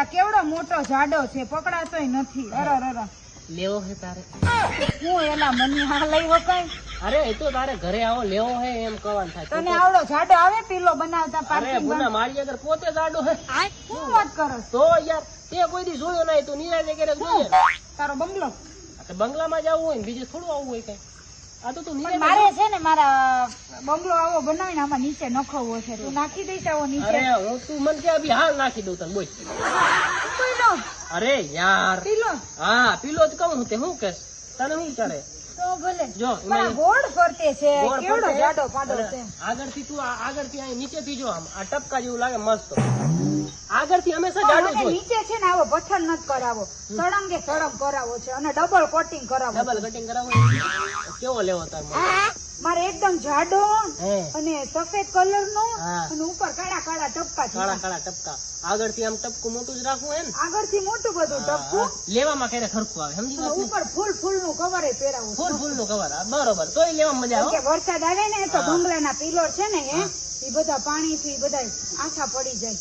આ કેવડો મોટો જાડો છે, પકડાતોય નથી. અરર લેવો હે તારે? હું એના મની હા લઈ વકાય. અરે એ તો તારે ઘરે આવો લેવો હે એમ કહેવાનું થાય. તને આવડો જાડો આવે પીલો બનાવતા? અરે ભૂના મારી આગળ પોતે જાડો હે. શું વાત કરો તો યાર તે કોઈ દી જોયો નહીં, તું નિરાજે કરે જોઈએ. તારો બંગલો? તો બંગલામાં જવું હોય ને બીજે થોડું આવવું હોય કઈ. આ તો તું નિરાજે. મારે છે ને મારા બંગલો આવો બનાવીને આમાં નીચે નખવો છે, તું નાખી દઈશ આવો નીચે? અરે હું તું મને કે અભી હાલ નાખી દઉં તને બોલ. પીલો? અરે યાર પીલો? હા પીલો જ કહું તે શું કે તને શું કરે તો ભલે. જો મારા ગોળ ફરતે છે, ગોળ કેવડો ફરતે. જાડો પાડો છે. આગળથી તું આગળથી અહીં નીચેથી જો આમ આ ટપકા જેવું લાગે મસ્ત. આગળથી હંમેશા પણ જાડું મને જોઈ. નીચે છે ને આવો પથ્થર નથી કરાવો, સળંગે સળંગ કરાવો છે અને ડબલ કોટિંગ કરાવો. ડબલ કટિંગ કરાવો કેવો લેવો તાર મને? મારે એકદમ જાડો હે અને સફેદ કલર નો હા. અને ઉપર કાળા કાળા ટપકા છે. કાળા કાળા ટપકા. આગળથી આમ ટપકું મોટું જ રાખવું હે ને? આગળથી મોટું બધું ટપકું લેવામાં ક્યારે ખરખું આવે સમજી અને વાત ને? ઉપર ફૂલ ફૂલ નું કવર પહેરાવું ફૂલ ફૂલ નું કવર બરોબર તોય લેવામાં મજા આવે કે વરસાદ આવે ને તો બંગલાના પિલર છે ને એ બધા પાણી થી બધા આછા પડી જાય.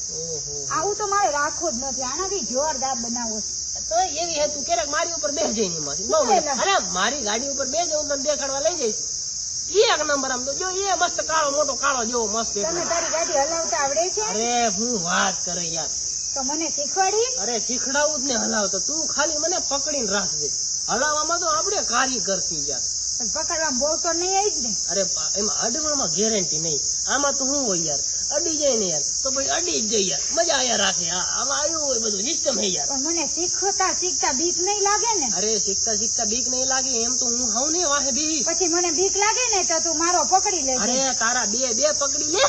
આવું તો મારે રાખવું જ નથી, આનાથી જોરદાર બનાવો છે. તો એવી હે તું ક્યારેક મારી ઉપર બેસ જઈ ની માસી બહુ મજા. અરે મારી ગાડી ઉપર બેસ હું તને દેખાડવા લઈ જઈશ. એક નંબર આમ તો જો એ મસ્ત કાળો મોટો કાળો જેવો મસ્ત તમે એકલો. તારી ગાડી હલાવતા આવડે છે? અરે હું વાત કરે યાર. તો મને શીખવાડી. અરે શીખડાવું જ ને હલાવતો તું ખાલી મને પકડીને રાખજે. હલાવવામાં તો આપણે કારીગર છીએ યાર. પણ પકડવામાં બહુ તો નહીં આવી જ ને? અરે એમાં અડવામાં ગેરંટી નહીં. આમાં તો શું હોય યાર અડી જાય ને યાર તો ભાઈ અડી જ જાય યાર મજા આયા રાખે. આમાં આવ્યું હોય બધું સિસ્ટમ હે યાર. પણ મને શીખતા શીખતા બીક નહીં લાગે ને? અરે શીખતા શીખતા બીક નહીં લાગે એમ તો હું હવ ને વાહે બેહી. પછી મને બીક લાગે ને તો તું મારો પકડી લેજે. અરે તારા બે પકડી લે.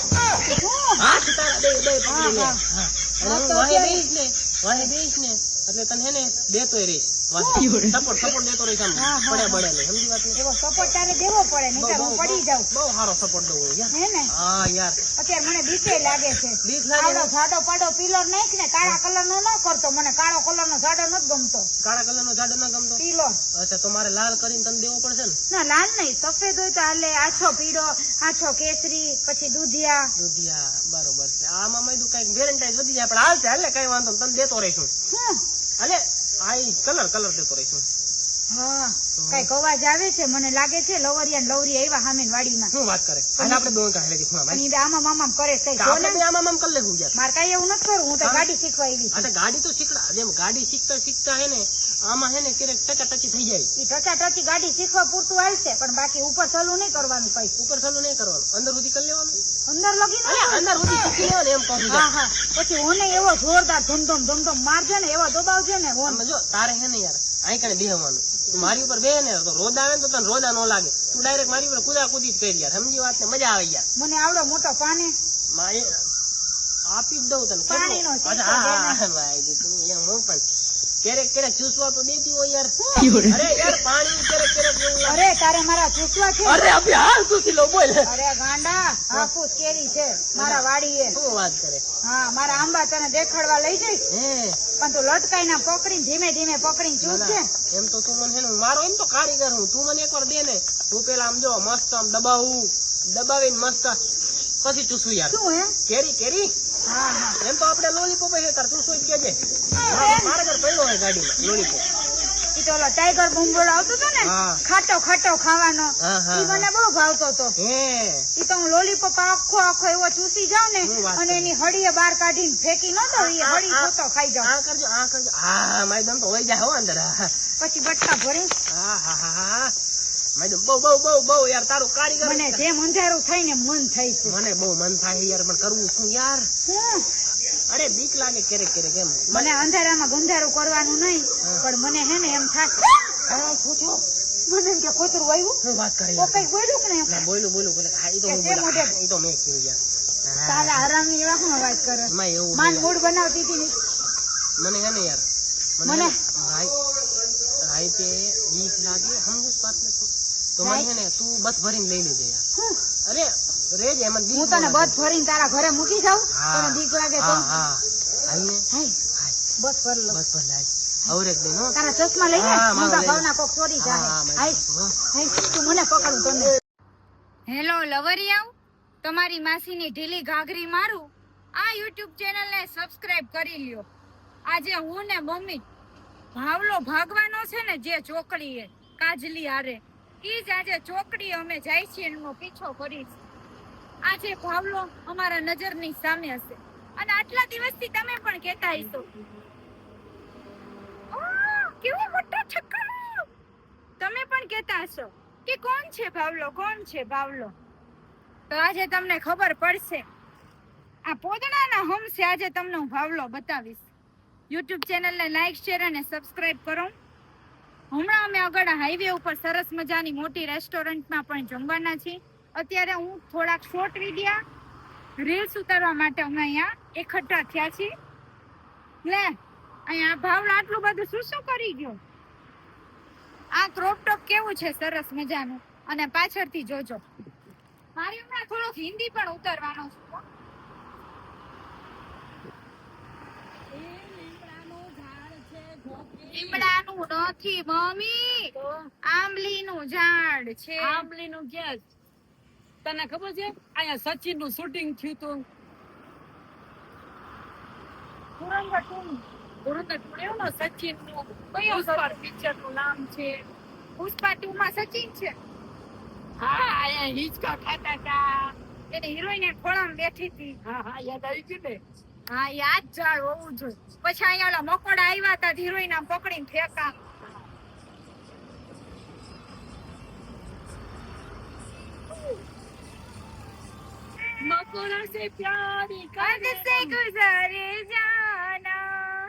શું? હાથ તારા બે પકડી લે. હા. અને હું વાહે બેહીશ ને એટલે તને હે ને દેતોય રહીશ. સપોર્ટ દેતો રહીશ આમ પડે બળે ને સમજી વાત ને? એવો સપોર્ટ તારે દેવો પડે નહીં તો હું પડી જાઉં. બહુ સારો સપોર્ટ દઉં હું યાર. હે ને? હા યાર અત્યારે મને બીકે લાગે છે. બીક લાગે આવડો ને? જાડો પાડો પિલર નાખ ને, કાળા કલર નો ન કરતો, મને કાળો કલર નો જાડો નથી ગમતો. કાળા કલર નો જાડો ના ગમતો? પિલર અચ્છા તો મારે લાલ કરીને તને દેવો પડશે ને? ના, લાલ નહીં, સફેદ હોય તો હાલે. આછો પીળો, આછો કેસરી, પછી દૂધિયા. દૂધિયા બરોબર છે. આમાં મેં કઈક વેલેન્ટાઇન વધી જાય પણ હાલશે હાલે કઈ વાંધો નહીં. તને દેતો રહીશું હાલે. આ કલર દેતો રહીશું. હા, કઈક અવાજ આવે છે, મને લાગે છે લવરિયા ને લવરી આવ્યા સામેની વાડીમાં. શું વાત કરે? હાલ આપણે બે કાઢી લેતી ખૂણામાં. અને ઈ આમાં મામા કરે કઈ જો આપણે ને. બે આમાં કરી લેવું યાર. મારે કઈ એવું નથી કરવું, હું તો ગાડી શીખવા આવી છું. અચ્છા ગાડી તો શીખડા જેમ ગાડી શીખતા હે ને આમાં હે ને ક્યારેક ટચી થઈ જાય. ઈ ટચી ગાડી શીખવા પૂરતું આવશે, પણ બાકી ઉપર ચાલુ નહીં કરવાનું કઈ. ઉપર ચાલુ નહીં કરવાનું, અંદર સુધી કરી લેવાનું. અંદર લગી અંદર સુધી શીખી લેવાનું એમ કહું છું. હા હા, પછી ઓને એવો જોરદાર ધમધમ મારજે ને, એવા દબાવજે ને ઓન. આમાં જો તારે હે ને યાર અહીં કણે બેહવાનું. તું મારી ઉપર બે ને તો રોદ આવે ને તો તને રોદા નો લાગે. તું ડાયરેક્ટ મારી ઉપર કુદી જ કરી યાર સમજી વાત ને? મજા આવે યાર. મને આવડો મોટો પાને આપી જ દઉં તને. પાણીનો શીશો અચ્છા, હા, દે ને. ભાઈ તું એમ હું પણ ક્યારેક ચૂસવા તો દેતી હોય યાર. અરે યાર પાણી ક્યારેક એવું લાગે. અરે તારે મારા ચૂસવા છે? અરે અભી હાલ ચૂસી લો બોલ. અરે ગાંડા, હાફૂસ કેરી છે મારા વાડીએ. શું વાત કરે? હા, મારા આંબા તને દેખાડવા લઈ જઈશ, હે પણ તું લટકાઈ ના પકડીને ધીમે ધીમે પકડીને ચૂસજે. એમ તો તું મને હે ને મારો એમ તો કારીગર હું. તું મને એકવાર દે ને હું પેલા આમ જો મસ્ત આમ દબાવીને મસ્ત પછી ચૂસું યાર. શું હે? કેરી હા હા, એમ તો આપણે લોલીપોપ હે તાર તું શું કેજે. મારા ઘર પડ્યો હોય ગાડીમાં લોલીપોપ. ઈ તો ઓલો ટાઈગર બુંબોળો આવતો હતો ને, હા. ખાટો ખાવાનો, હા, હા, ઈ મને બહુ ભાવતો હતો. હે ઈ તો હું લોલીપોપ આખો એવો ચૂસી જાઉં ને શું વાત અને એની હળીએ બહાર કાઢીને ફેંકી ન દઉં, ઈ હળી પોતો ખાઈ જાઉં. આ કરજો હા મારી દમ તો હોય જાય હો અંદર. પછી બટકા ભરી. હા મારી દમ બહુ યાર તારું કારીગર. મને જેમ અંધારું થાય ને મન થાય છે. મને બહુ મન થાય યાર પણ કરવું શું યાર. શું? અરે બીક લાગે ક્યારેક એમ. મને અંધારામાં ગંધારું કરવાનું નહીં, પણ મને હે ને એમ થાય મને એમ કે કોતરું આવ્યું. શું વાત કરે તો કઈ બોલ્યું કે નહીં? બોલું હા ઈ તો હું કે તે બોલા. મોઢે? ઈ તો મેં કીધું યાર. તારા હરામી એવા શું અવાજ કરે? એમાં એવું માન છે. મૂડ બનાવતી હતી ને. મને હે ને યાર મને? ભાઈ તે બીક લાગે સમજ વાત ને તું તો મને હે ને તું બસ ભરીને લઈ લેજે યાર. હું અરે રેજ એમાં બીક તને બસ ભરીને તારા ઘરે મૂકી જાઉં? હા. તને બીક લાગે તો? હા આઈને હાય, બસ ભર લો. બસ ભર લાય આવરેક દે નો. તારા ચશ્મા લઈ લે, હા, મારો મોટા લઈ. ભાવના કોક ચોરી જાય. હા, હાય, હાય, તું મને પકડું તને. હેલો લવરિયાઓ, તમારી માસીની ઢીલી ઘાઘરી મારું આ યુટ્યુબ ચેનલને સબસ્ક્રાઇબ કરી લ્યો. આજે હું ને મમ્મી ભાવલો ભાગવાનો છે ને જે ચોકડીએ કાજલી હારે ઈ જ આજે ચોકડી અમે જાય છીએ એનો પીછો કરી છે. આજે ભાવલો અમારા નજરની સામે હશે અને આટલા દિવસથી તમે પણ કહેતા હશો કેવો મોટો છક્કો. તમે પણ કહેતા હશો કે કોણ છે ભાવલો, કોણ છે ભાવલો. તો આજે તમને ખબર પડશે. આ પોદણાના હમસે આજે તમને હું ભાવલો બતાવીશ. યુટ્યુબ ચેનલને લાઈક શેર અને સબસ્ક્રાઇબ કરો. હમણાં અમે આગળ હાઈવે ઉપર સરસ મજાની મોટી રેસ્ટોરન્ટમાં પણ જમવાના છીએ. અત્યારે હું થોડાક શોર્ટ વિડિયા રીલ્સ ઉતારવા માટે અમે અહીંયા એકઠા થયા છીએ. લે અહીંયા ભાવલો આટલું બધું શું કરી ગયો. આ ક્રોપ ટોપ કેવું છે સરસ મજાનું અને પાછળથી જોજો મારી હમણાં થોડોક હિન્દી પણ ઉતારવાનો છું. લીમડાનું નથી મમ્મી, આંબલીનું ઝાડ છે. આંબલીનું ક્યાં તને ખબર છે અહીંયા સચિન નું શૂટિંગ થયું હતું સચિન નું પુષ્પા પિક્ચર નું નામ છે પુષ્પા 2 માં સચિન છે. હા અહીંયા હિંચકા ખાતા હતા એની હિરોઈન ખોળામાં બેઠી હતી. હા યાદ આવી ગયું ને હા યાદ ઝાડ હોવું જોઈએ. પછી અહીંયા ઓલા મકોડા આવ્યા હતા હિરોઈન આમ પકડીને ફેંકા. મકોડા સે પ્યારી कद से गुजरे जाना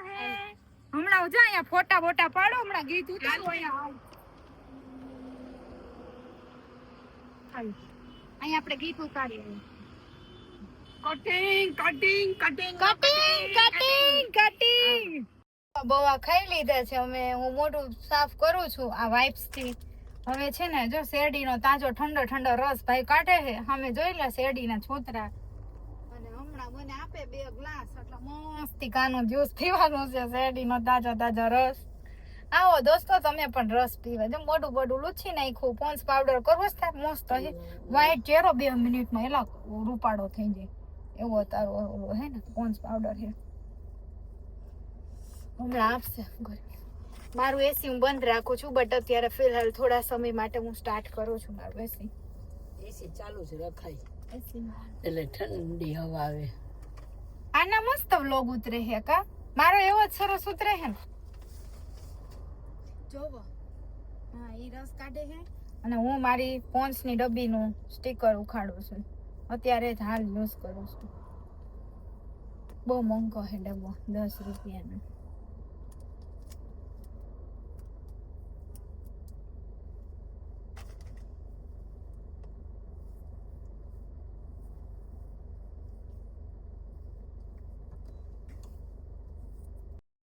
है. હમણાં જા અહીંયા ફોટા બોટા પાડો. હમણાં ગીત ઉતારો અહીંયા આપણે ગીત ઉતારીએ. કટિંગ કટિંગ કટિંગ કટિંગ બવા ખાઈ લીધા છે અમે. હું મોઢું સાફ કરું છું આ વાઇપ્સ થી. હવે છે ને જો શેરડીનો તાજો ઠંડો ઠંડો રસ ભાઈ કાઢે છે. અમે જોઈ લે શેરડીના છોતરા અને હમણાં મને આપે 2 ગ્લાસ એટલે મસ્તી કાનો જ્યુસ પીવાનું છે. શેરડીનો તાજો તાજો રસ. આવો દોસ્તો તમે પણ રસ પીવા. જો મોઢું બોડું લૂછી નાખ્યું. પોન્સ પાવડર કરવો જ થાય મસ્ત છે. વ્હાઈટ ચહેરો 2 મિનિટમાં એલા રૂપાળો થઈ જાય એવો તારો ઓલો હે ને પોન્સ પાવડર છે. હમણાં આપશે મારું એસી હું બંધ રાખું છું બટ અત્યારે ફિલહાલ થોડા સમય માટે હું સ્ટાર્ટ કરું છું મારું એસી. એસી ચાલુ છે રખાય એસીમાં એટલે ઠંડી હવા આવે. આના મસ્ત વ્લોગ ઉતરે હે કા. મારો એવો જ સરસ ઉતરે હે ને જોવો. હા ઈ રસ કાઢે છે અને હું મારી પોન્સની ડબ્બીનું સ્ટીકર ઉખાડું છું. અત્યારે જ હાલ યુઝ કરું છું. બહુ મોંઘો હે ડબ્બો 10 રૂપિયાનો.